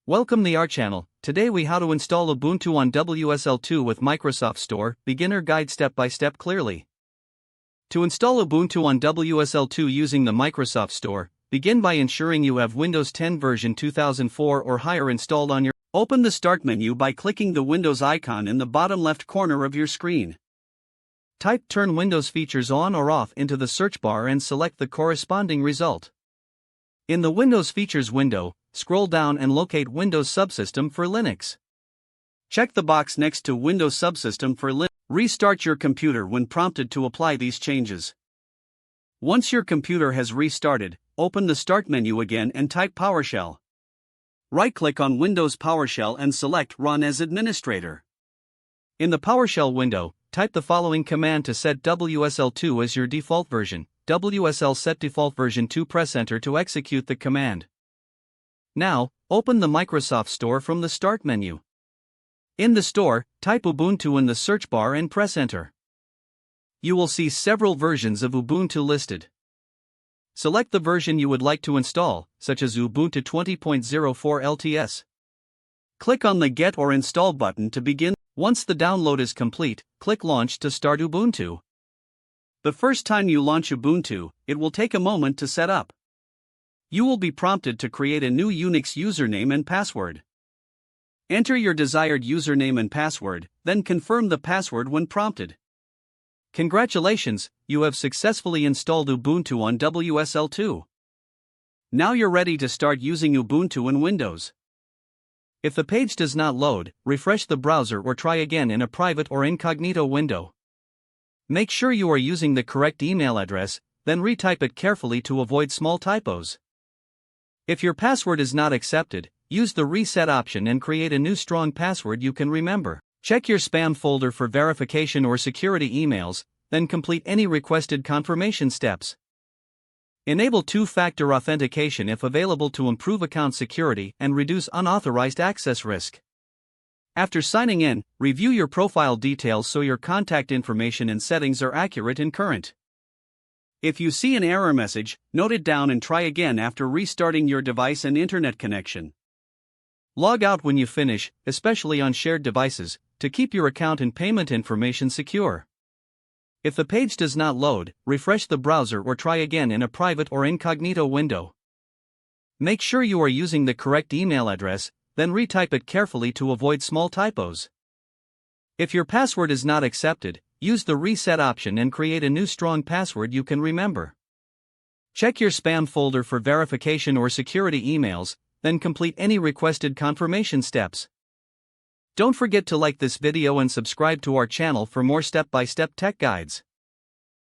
Welcome to our channel. Today we how to install Ubuntu on WSL2 with Microsoft Store, beginner guide step by step clearly. To install Ubuntu on WSL2 using the Microsoft Store, begin by ensuring you have Windows 10 version 2004 or higher installed on your. Open the Start menu by clicking the Windows icon in the bottom left corner of your screen. Type Turn Windows Features on or off into the search bar and select the corresponding result. In the Windows Features window, scroll down and locate Windows Subsystem for Linux. Check the box next to Windows Subsystem for Linux. Restart your computer when prompted to apply these changes. Once your computer has restarted, open the Start menu again and type PowerShell. Right-click on Windows PowerShell and select Run as Administrator. In the PowerShell window, type the following command to set WSL2 as your default version. WSL set default version 2. Press Enter to execute the command. Now, open the Microsoft Store from the Start menu. In the store, type Ubuntu in the search bar and press Enter. You will see several versions of Ubuntu listed. Select the version you would like to install, such as Ubuntu 20.04 LTS. Click on the Get or Install button to begin. Once the download is complete, click Launch to start Ubuntu. The first time you launch Ubuntu, it will take a moment to set up. You will be prompted to create a new Unix username and password. Enter your desired username and password, then confirm the password when prompted. Congratulations, you have successfully installed Ubuntu on WSL2. Now you're ready to start using Ubuntu in Windows. If the page does not load, refresh the browser or try again in a private or incognito window. Make sure you are using the correct email address, then retype it carefully to avoid small typos. If your password is not accepted, use the reset option and create a new strong password you can remember. Check your spam folder for verification or security emails, then complete any requested confirmation steps. Enable two-factor authentication if available to improve account security and reduce unauthorized access risk. After signing in, review your profile details so your contact information and settings are accurate and current. If you see an error message, note it down and try again after restarting your device and internet connection. Log out when you finish, especially on shared devices, to keep your account and payment information secure. If the page does not load, refresh the browser or try again in a private or incognito window. Make sure you are using the correct email address, then retype it carefully to avoid small typos. If your password is not accepted, use the reset option and create a new strong password you can remember. Check your spam folder for verification or security emails, then complete any requested confirmation steps. Don't forget to like this video and subscribe to our channel for more step-by-step tech guides.